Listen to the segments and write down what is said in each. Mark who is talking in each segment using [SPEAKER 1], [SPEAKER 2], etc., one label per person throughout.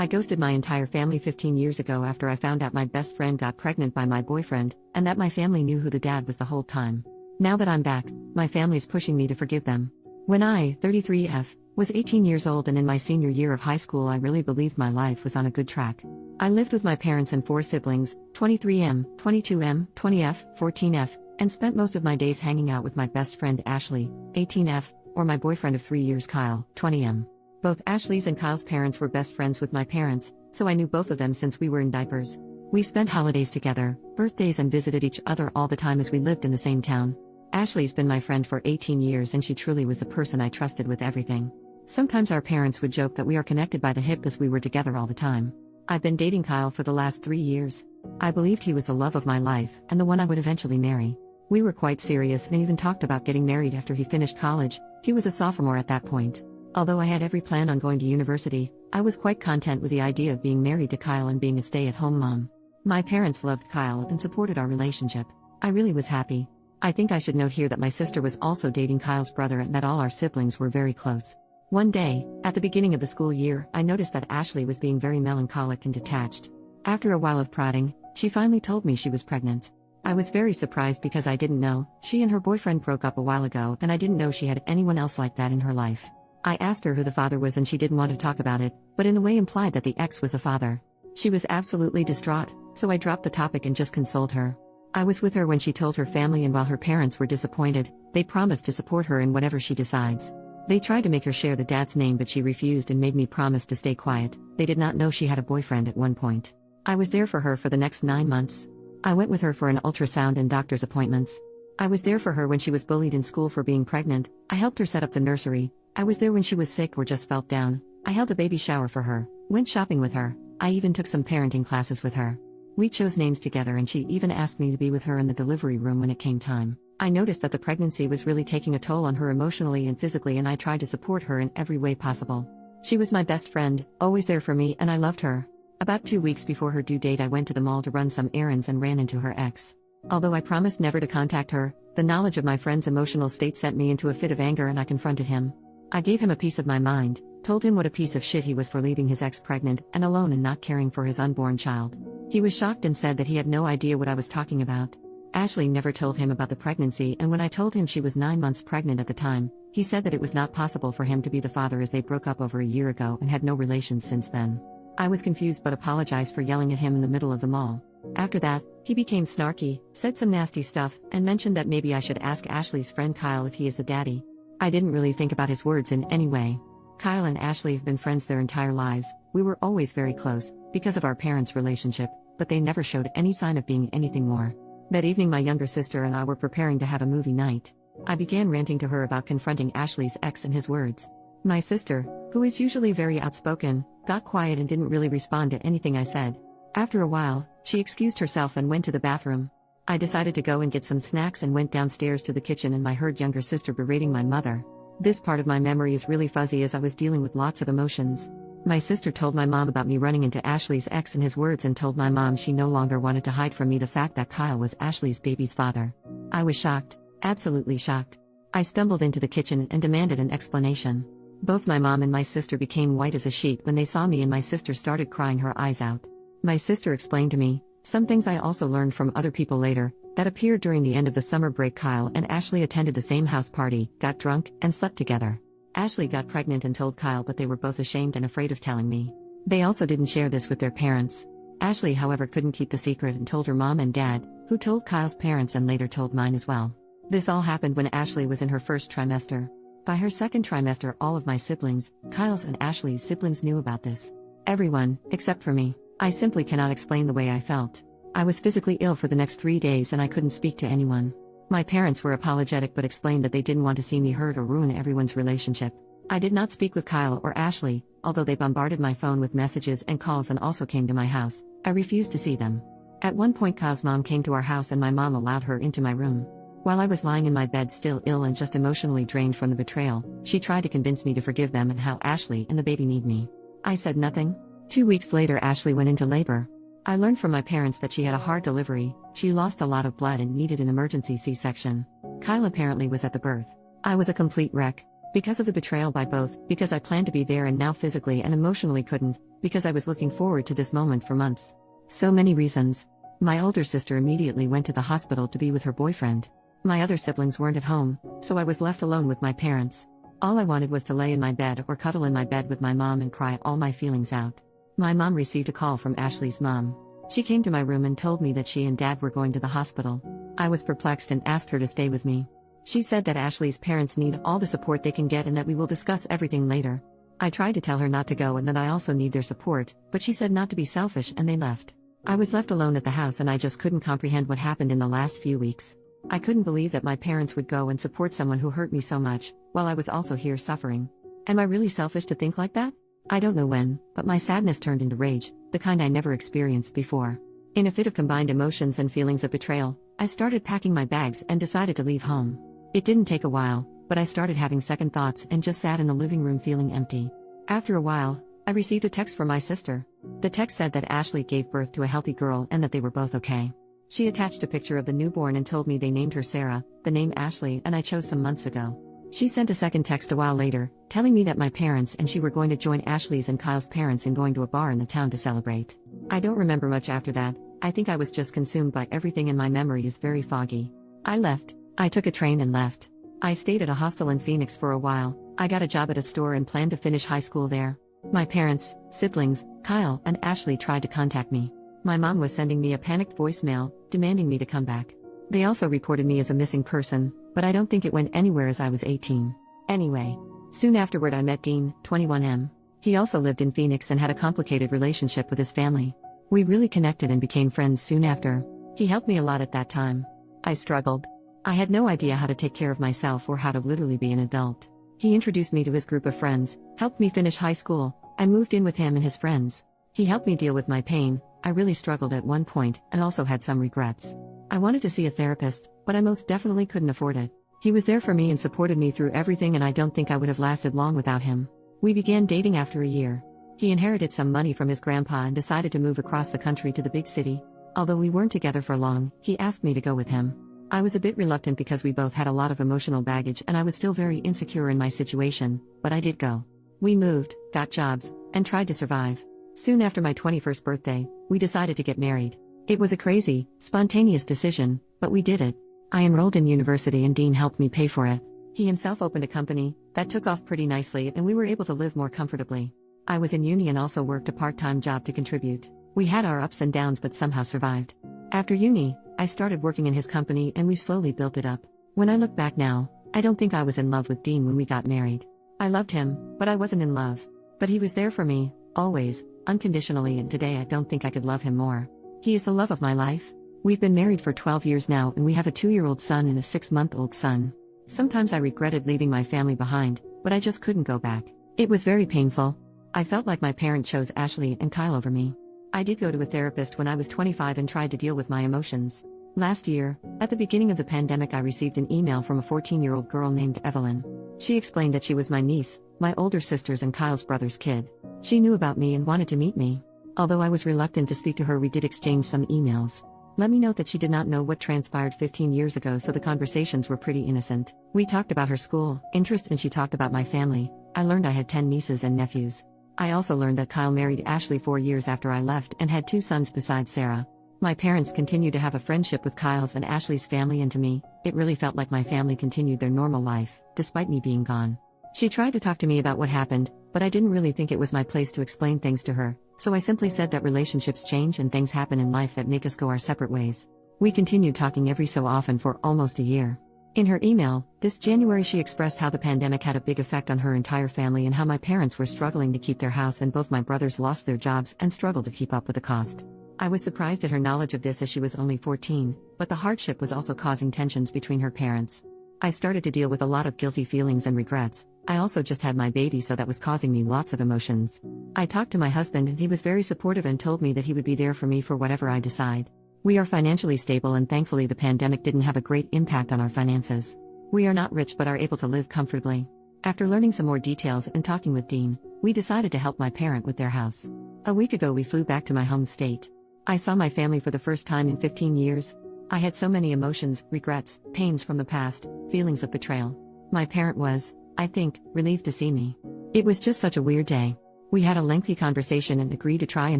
[SPEAKER 1] I ghosted my entire family 15 years ago after I found out my best friend got pregnant by my boyfriend, and that my family knew who the dad was the whole time. Now that I'm back, my family's pushing me to forgive them. When I, 33F, was 18 years old and in my senior year of high school, I really believed my life was on a good track. I lived with my parents and 4 siblings, 23M, 22M, 20F, 14F, and spent most of my days hanging out with my best friend Ashley, 18F, or my boyfriend of 3 years Kyle, 20M. Both Ashley's and Kyle's parents were best friends with my parents, so I knew both of them since we were in diapers. We spent holidays together, birthdays, and visited each other all the time as we lived in the same town. Ashley's been my friend for 18 years and she truly was the person I trusted with everything. Sometimes our parents would joke that we are connected by the hip as we were together all the time. I've been dating Kyle for the last 3 years. I believed he was the love of my life and the one I would eventually marry. We were quite serious and even talked about getting married after he finished college. He was a sophomore at that point. Although I had every plan on going to university, I was quite content with the idea of being married to Kyle and being a stay-at-home mom. My parents loved Kyle and supported our relationship. I really was happy. I think I should note here that my sister was also dating Kyle's brother and that all our siblings were very close. One day, at the beginning of the school year, I noticed that Ashley was being very melancholic and detached. After a while of prodding, she finally told me she was pregnant. I was very surprised because I didn't know. She and her boyfriend broke up a while ago and I didn't know she had anyone else like that in her life. I asked her who the father was and she didn't want to talk about it, but in a way implied that the ex was the father. She was absolutely distraught, so I dropped the topic and just consoled her. I was with her when she told her family, and while her parents were disappointed, they promised to support her in whatever she decides. They tried to make her share the dad's name, but she refused and made me promise to stay quiet. They did not know she had a boyfriend at one point. I was there for her for the next 9 months. I went with her for an ultrasound and doctor's appointments. I was there for her when she was bullied in school for being pregnant. I helped her set up the nursery. I was there when she was sick or just felt down. I held a baby shower for her, went shopping with her. I even took some parenting classes with her. We chose names together and she even asked me to be with her in the delivery room when it came time. I noticed that the pregnancy was really taking a toll on her emotionally and physically, and I tried to support her in every way possible. She was my best friend, always there for me, and I loved her. About 2 weeks before her due date, I went to the mall to run some errands and ran into her ex. Although I promised never to contact her, the knowledge of my friend's emotional state sent me into a fit of anger and I confronted him. I gave him a piece of my mind, told him what a piece of shit he was for leaving his ex pregnant and alone and not caring for his unborn child. He was shocked and said that he had no idea what I was talking about. Ashley never told him about the pregnancy, and when I told him she was 9 months pregnant at the time, he said that it was not possible for him to be the father as they broke up over a year ago and had no relations since then. I was confused but apologized for yelling at him in the middle of the mall. After that, he became snarky, said some nasty stuff, and mentioned that maybe I should ask Ashley's friend Kyle if he is the daddy. I didn't really think about his words in any way. Kyle and Ashley have been friends their entire lives. We were always very close, because of our parents' relationship, but they never showed any sign of being anything more. That evening my younger sister and I were preparing to have a movie night. I began ranting to her about confronting Ashley's ex and his words. My sister, who is usually very outspoken, got quiet and didn't really respond to anything I said. After a while, she excused herself and went to the bathroom. I decided to go and get some snacks and went downstairs to the kitchen, and I heard younger sister berating my mother. This part of my memory is really fuzzy as I was dealing with lots of emotions. My sister told my mom about me running into Ashley's ex and his words, and told my mom she no longer wanted to hide from me the fact that Kyle was Ashley's baby's father. I was shocked, absolutely shocked. I stumbled into the kitchen and demanded an explanation. Both my mom and my sister became white as a sheet when they saw me, and my sister started crying her eyes out. My sister explained to me some things I also learned from other people later, that appeared during the end of the summer break. Kyle and Ashley attended the same house party, got drunk, and slept together. Ashley got pregnant and told Kyle, but they were both ashamed and afraid of telling me. They also didn't share this with their parents. Ashley, however, couldn't keep the secret and told her mom and dad, who told Kyle's parents and later told mine as well. This all happened when Ashley was in her first trimester. By her second trimester, all of my siblings, Kyle's and Ashley's siblings, knew about this. Everyone, except for me. I simply cannot explain the way I felt. I was physically ill for the next 3 days and I couldn't speak to anyone. My parents were apologetic but explained that they didn't want to see me hurt or ruin everyone's relationship. I did not speak with Kyle or Ashley, although they bombarded my phone with messages and calls and also came to my house. I refused to see them. At one point Kyle's mom came to our house and my mom allowed her into my room. While I was lying in my bed still ill and just emotionally drained from the betrayal, she tried to convince me to forgive them and how Ashley and the baby need me. I said nothing. 2 weeks later Ashley went into labor. I learned from my parents that she had a hard delivery. She lost a lot of blood and needed an emergency C-section. Kyle apparently was at the birth. I was a complete wreck. Because of the betrayal by both, because I planned to be there and now physically and emotionally couldn't, because I was looking forward to this moment for months. So many reasons. My older sister immediately went to the hospital to be with her boyfriend. My other siblings weren't at home, so I was left alone with my parents. All I wanted was to lay in my bed or cuddle in my bed with my mom and cry all my feelings out. My mom received a call from Ashley's mom. She came to my room and told me that she and dad were going to the hospital. I was perplexed and asked her to stay with me. She said that Ashley's parents need all the support they can get and that we will discuss everything later. I tried to tell her not to go and that I also need their support, but she said not to be selfish and they left. I was left alone at the house and I just couldn't comprehend what happened in the last few weeks. I couldn't believe that my parents would go and support someone who hurt me so much, while I was also here suffering. Am I really selfish to think like that? I don't know when, but my sadness turned into rage, the kind I never experienced before. In a fit of combined emotions and feelings of betrayal, I started packing my bags and decided to leave home. It didn't take a while, but I started having second thoughts and just sat in the living room feeling empty. After a while, I received a text from my sister. The text said that Ashley gave birth to a healthy girl and that they were both okay. She attached a picture of the newborn and told me they named her Sarah, the name Ashley, and I chose some months ago. She sent a second text a while later, telling me that my parents and she were going to join Ashley's and Kyle's parents in going to a bar in the town to celebrate. I don't remember much after that. I think I was just consumed by everything and my memory is very foggy. I left. I took a train and left. I stayed at a hostel in Phoenix for a while. I got a job at a store and planned to finish high school there. My parents, siblings, Kyle, and Ashley tried to contact me. My mom was sending me a panicked voicemail, demanding me to come back. They also reported me as a missing person, but I don't think it went anywhere as I was 18. Anyway, soon afterward I met Dean, 21M. He also lived in Phoenix and had a complicated relationship with his family. We really connected and became friends soon after. He helped me a lot at that time. I struggled. I had no idea how to take care of myself or how to literally be an adult. He introduced me to his group of friends, helped me finish high school, and moved in with him and his friends. He helped me deal with my pain. I really struggled at one point and also had some regrets. I wanted to see a therapist, but I most definitely couldn't afford it. He was there for me and supported me through everything and I don't think I would have lasted long without him. We began dating after a year. He inherited some money from his grandpa and decided to move across the country to the big city. Although we weren't together for long, he asked me to go with him. I was a bit reluctant because we both had a lot of emotional baggage and I was still very insecure in my situation, but I did go. We moved, got jobs, and tried to survive. Soon after my 21st birthday, we decided to get married. It was a crazy, spontaneous decision, but we did it. I enrolled in university and Dean helped me pay for it. He himself opened a company that took off pretty nicely and we were able to live more comfortably. I was in uni and also worked a part-time job to contribute. We had our ups and downs but somehow survived. After uni, I started working in his company and we slowly built it up. When I look back now, I don't think I was in love with Dean when we got married. I loved him, but I wasn't in love. But he was there for me, always, unconditionally, and today I don't think I could love him more. He is the love of my life. We've been married for 12 years now and we have a 2-year-old son and a 6-month-old son. Sometimes I regretted leaving my family behind, but I just couldn't go back. It was very painful. I felt like my parent chose Ashley and Kyle over me. I did go to a therapist when I was 25 and tried to deal with my emotions. Last year, at the beginning of the pandemic, I received an email from a 14-year-old girl named Evelyn. She explained that she was my niece, my older sister's and Kyle's brother's kid. She knew about me and wanted to meet me. Although I was reluctant to speak to her, we did exchange some emails. Let me note that she did not know what transpired 15 years ago, so the conversations were pretty innocent. We talked about her school, interest, and she talked about my family. I learned I had 10 nieces and nephews. I also learned that Kyle married Ashley 4 years after I left and had 2 sons besides Sarah. My parents continued to have a friendship with Kyle's and Ashley's family, and to me, it really felt like my family continued their normal life, despite me being gone. She tried to talk to me about what happened, but I didn't really think it was my place to explain things to her, so I simply said that relationships change and things happen in life that make us go our separate ways. We continued talking every so often for almost a year. In her email, this January, she expressed how the pandemic had a big effect on her entire family and how my parents were struggling to keep their house and both my brothers lost their jobs and struggled to keep up with the cost. I was surprised at her knowledge of this as she was only 14, but the hardship was also causing tensions between her parents. I started to deal with a lot of guilty feelings and regrets. I also just had my baby, so that was causing me lots of emotions. I talked to my husband and he was very supportive and told me that he would be there for me for whatever I decide. We are financially stable and thankfully the pandemic didn't have a great impact on our finances. We are not rich but are able to live comfortably. After learning some more details and talking with Dean, we decided to help my parent with their house. A week ago we flew back to my home state. I saw my family for the first time in 15 years. I had so many emotions, regrets, pains from the past, feelings of betrayal. My parent was, I think, relieved to see me. It was just such a weird day. We had a lengthy conversation and agreed to try and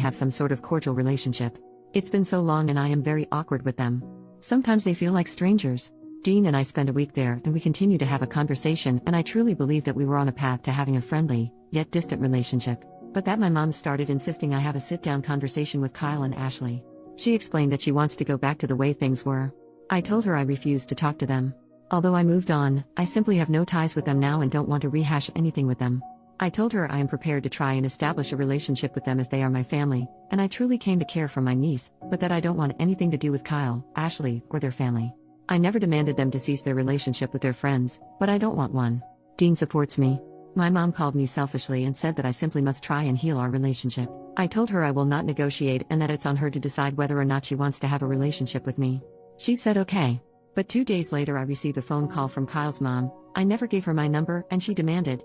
[SPEAKER 1] have some sort of cordial relationship. It's been so long and I am very awkward with them. Sometimes they feel like strangers. Dean and I spent a week there and we continued to have a conversation, and I truly believe that we were on a path to having a friendly, yet distant relationship. But that my mom started insisting I have a sit-down conversation with Kyle and Ashley. She explained that she wants to go back to the way things were. I told her I refused to talk to them. Although I moved on, I simply have no ties with them now and don't want to rehash anything with them. I told her I am prepared to try and establish a relationship with them as they are my family, and I truly came to care for my niece, but that I don't want anything to do with Kyle, Ashley, or their family. I never demanded them to cease their relationship with their friends, but I don't want one. Dean supports me. My mom called me selfishly and said that I simply must try and heal our relationship. I told her I will not negotiate and that it's on her to decide whether or not she wants to have a relationship with me. She said okay. But 2 days later I received a phone call from Kyle's mom. I never gave her my number and she demanded,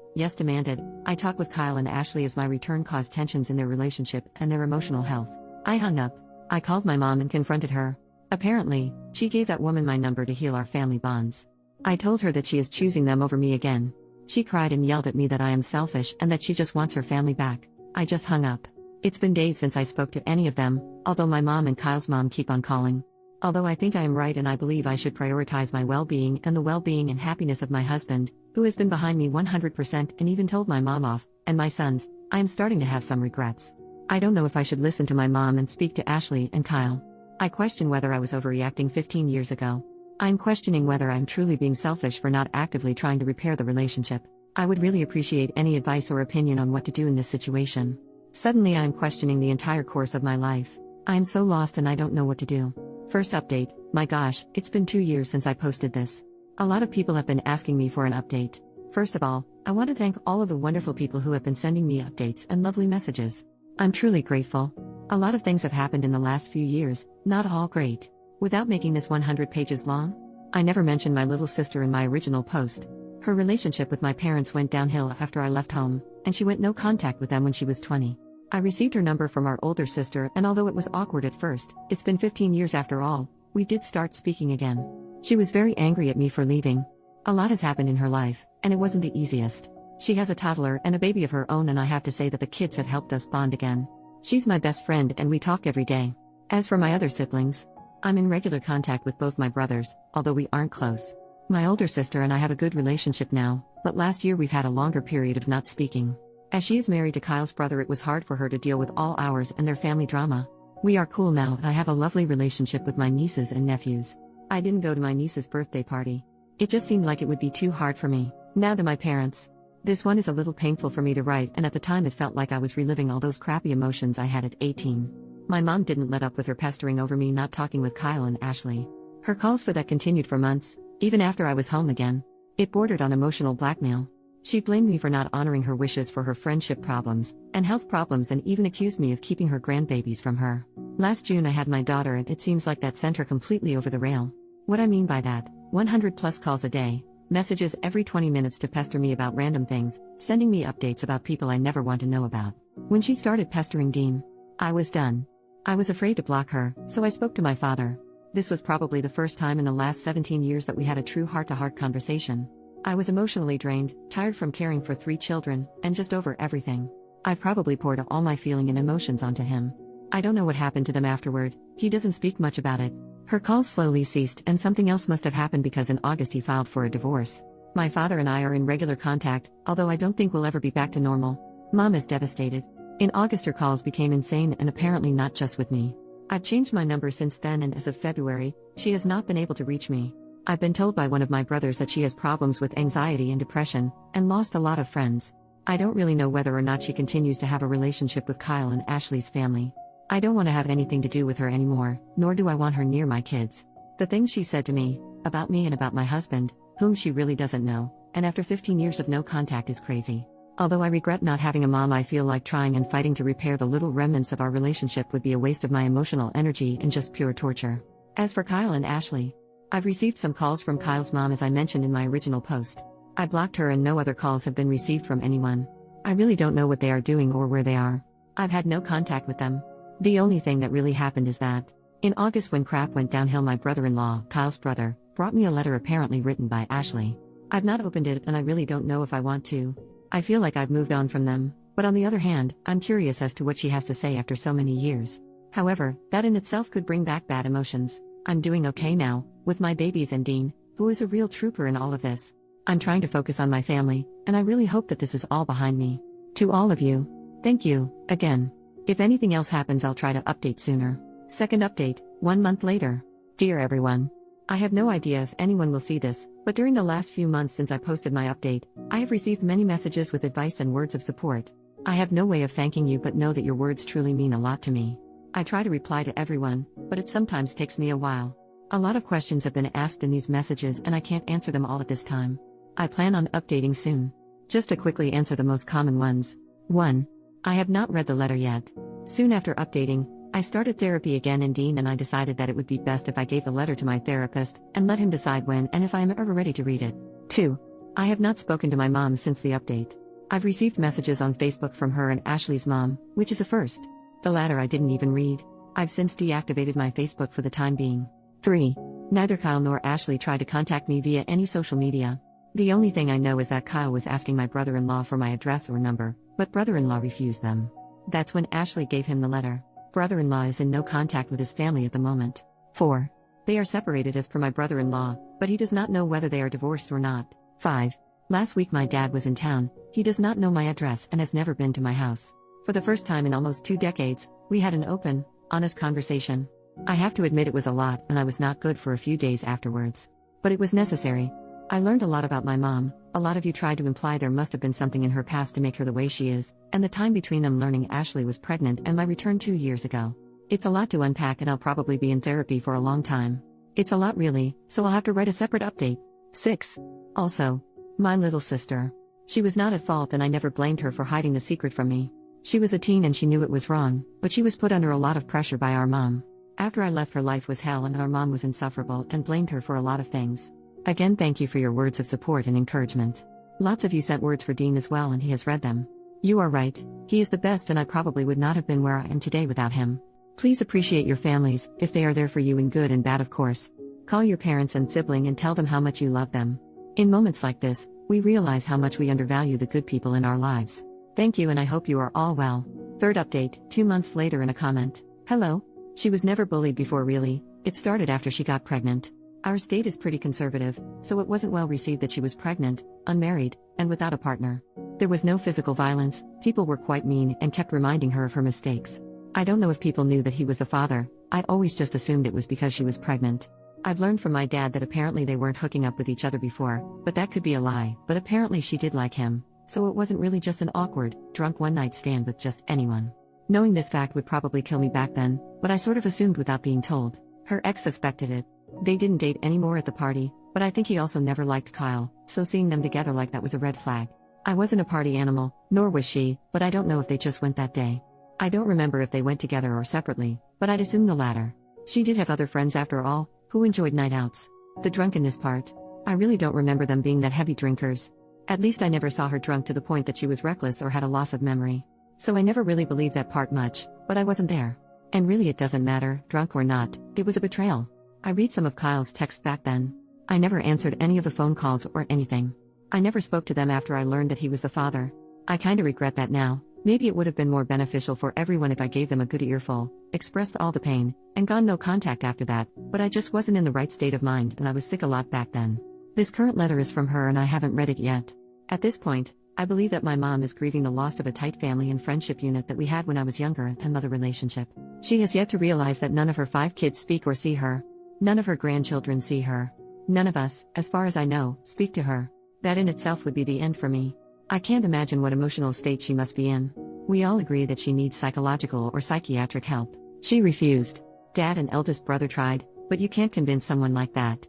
[SPEAKER 1] I talk with Kyle and Ashley as my return caused tensions in their relationship and their emotional health. I hung up. I called my mom and confronted her. Apparently, she gave that woman my number to heal our family bonds. I told her that she is choosing them over me again. She cried and yelled at me that I am selfish and that she just wants her family back. I just hung up. It's been days since I spoke to any of them, although my mom and Kyle's mom keep on calling. Although I think I am right and I believe I should prioritize my well-being and the well-being and happiness of my husband, who has been behind me 100% and even told my mom off, and my sons, I am starting to have some regrets. I don't know if I should listen to my mom and speak to Ashley and Kyle. I question whether I was overreacting 15 years ago. I'm questioning whether I'm truly being selfish for not actively trying to repair the relationship. I would really appreciate any advice or opinion on what to do in this situation. Suddenly I am questioning the entire course of my life. I am so lost and I don't know what to do. First update, my gosh, it's been 2 years since I posted this. A lot of people have been asking me for an update. First of all, I want to thank all of the wonderful people who have been sending me updates and lovely messages. I'm truly grateful. A lot of things have happened in the last few years, not all great. Without making this 100 pages long, I never mentioned my little sister in my original post. Her relationship with my parents went downhill after I left home, and she went no contact with them when she was 20. I received her number from our older sister, and although it was awkward at first, it's been 15 years after all, we did start speaking again. She was very angry at me for leaving. A lot has happened in her life, and it wasn't the easiest. She has a toddler and a baby of her own, and I have to say that the kids have helped us bond again. She's my best friend and we talk every day. As for my other siblings, I'm in regular contact with both my brothers, although we aren't close. My older sister and I have a good relationship now, but last year we've had a longer period of not speaking. As she is married to Kyle's brother, it was hard for her to deal with all ours and their family drama. We are cool now and I have a lovely relationship with my nieces and nephews. I didn't go to my niece's birthday party. It just seemed like it would be too hard for me. Now to my parents. This one is a little painful for me to write, and at the time it felt like I was reliving all those crappy emotions I had at 18. My mom didn't let up with her pestering over me not talking with Kyle and Ashley. Her calls for that continued for months, even after I was home again. It bordered on emotional blackmail. She blamed me for not honoring her wishes for her friendship problems and health problems, and even accused me of keeping her grandbabies from her. Last June I had my daughter and it seems like that sent her completely over the rail. What I mean by that, 100 plus calls a day, messages every 20 minutes to pester me about random things, sending me updates about people I never want to know about. When she started pestering Dean, I was done. I was afraid to block her, so I spoke to my father. This was probably the first time in the last 17 years that we had a true heart-to-heart conversation. I was emotionally drained, tired from caring for 3 children, and just over everything. I've probably poured all my feeling and emotions onto him. I don't know what happened to them afterward. He doesn't speak much about it. Her calls slowly ceased and something else must have happened because in August he filed for a divorce. My father and I are in regular contact, although I don't think we'll ever be back to normal. Mom is devastated. In August her calls became insane, and apparently not just with me. I've changed my number since then, and as of February, she has not been able to reach me. I've been told by one of my brothers that she has problems with anxiety and depression, and lost a lot of friends. I don't really know whether or not she continues to have a relationship with Kyle and Ashley's family. I don't want to have anything to do with her anymore, nor do I want her near my kids. The things she said to me, about me and about my husband, whom she really doesn't know, and after 15 years of no contact is crazy. Although I regret not having a mom, I feel like trying and fighting to repair the little remnants of our relationship would be a waste of my emotional energy and just pure torture. As for Kyle and Ashley, I've received some calls from Kyle's mom as I mentioned in my original post. I blocked her and no other calls have been received from anyone. I really don't know what they are doing or where they are. I've had no contact with them. The only thing that really happened is that, in August when crap went downhill, my brother-in-law, Kyle's brother, brought me a letter apparently written by Ashley. I've not opened it and I really don't know if I want to. I feel like I've moved on from them, but on the other hand, I'm curious as to what she has to say after so many years. However, that in itself could bring back bad emotions. I'm doing okay now, with my babies and Dean, who is a real trooper in all of this. I'm trying to focus on my family, and I really hope that this is all behind me. To all of you, thank you, again. If anything else happens, I'll try to update sooner. Second update, 1 month later. Dear everyone, I have no idea if anyone will see this, but during the last few months since I posted my update, I have received many messages with advice and words of support. I have no way of thanking you, but know that your words truly mean a lot to me. I try to reply to everyone, but it sometimes takes me a while. A lot of questions have been asked in these messages and I can't answer them all at this time. I plan on updating soon. Just to quickly answer the most common ones. 1. I have not read the letter yet. Soon after updating, I started therapy again in Dean and I decided that it would be best if I gave the letter to my therapist and let him decide when and if I am ever ready to read it. 2. I have not spoken to my mom since the update. I've received messages on Facebook from her and Ashley's mom, which is a first. The latter I didn't even read. I've since deactivated my Facebook for the time being. 3. Neither Kyle nor Ashley tried to contact me via any social media. The only thing I know is that Kyle was asking my brother-in-law for my address or number, but brother-in-law refused them. That's when Ashley gave him the letter. Brother-in-law is in no contact with his family at the moment. 4. They are separated as per my brother-in-law, but he does not know whether they are divorced or not. 5. Last week my dad was in town. He does not know my address and has never been to my house. For the first time in almost 2 decades, we had an open, honest conversation. I have to admit it was a lot and I was not good for a few days afterwards. But it was necessary. I learned a lot about my mom. A lot of you tried to imply there must have been something in her past to make her the way she is, and the time between them learning Ashley was pregnant and my return 2 years ago. It's a lot to unpack and I'll probably be in therapy for a long time. It's a lot really, so I'll have to write a separate update. 6. Also, my little sister. She was not at fault and I never blamed her for hiding the secret from me. She was a teen and she knew it was wrong, but she was put under a lot of pressure by our mom. After I left, her life was hell and our mom was insufferable and blamed her for a lot of things. Again, thank you for your words of support and encouragement. Lots of you sent words for Dean as well and he has read them. You are right, he is the best and I probably would not have been where I am today without him. Please appreciate your families, if they are there for you in good and bad of course. Call your parents and sibling and tell them how much you love them. In moments like this, we realize how much we undervalue the good people in our lives. Thank you and I hope you are all well. Third update, 2 months later in a comment. Hello. She was never bullied before really, it started after she got pregnant. Our state is pretty conservative, so it wasn't well received that she was pregnant, unmarried, and without a partner. There was no physical violence, people were quite mean and kept reminding her of her mistakes. I don't know if people knew that he was the father, I'd always just assumed it was because she was pregnant. I've learned from my dad that apparently they weren't hooking up with each other before, but that could be a lie, but apparently she did like him, so it wasn't really just an awkward, drunk one-night stand with just anyone. Knowing this fact would probably kill me back then, but I sort of assumed without being told. Her ex suspected it. They didn't date anymore at the party, but I think he also never liked Kyle, so seeing them together like that was a red flag. I wasn't a party animal, nor was she, but I don't know if they just went that day. I don't remember if they went together or separately, but I'd assume the latter. She did have other friends after all, who enjoyed night outs. The drunkenness part. I really don't remember them being that heavy drinkers. At least I never saw her drunk to the point that she was reckless or had a loss of memory. So I never really believed that part much, but I wasn't there. And really it doesn't matter, drunk or not, it was a betrayal. I read some of Kyle's texts back then. I never answered any of the phone calls or anything. I never spoke to them after I learned that he was the father. I kinda regret that now. Maybe it would have been more beneficial for everyone if I gave them a good earful, expressed all the pain, and gone no contact after that, but I just wasn't in the right state of mind and I was sick a lot back then. This current letter is from her and I haven't read it yet. At this point, I believe that my mom is grieving the loss of a tight family and friendship unit that we had when I was younger and mother relationship. She has yet to realize that none of her 5 kids speak or see her. None of her grandchildren see her. None of us, as far as I know, speak to her. That in itself would be the end for me. I can't imagine what emotional state she must be in. We all agree that she needs psychological or psychiatric help. She refused. Dad and eldest brother tried, but you can't convince someone like that.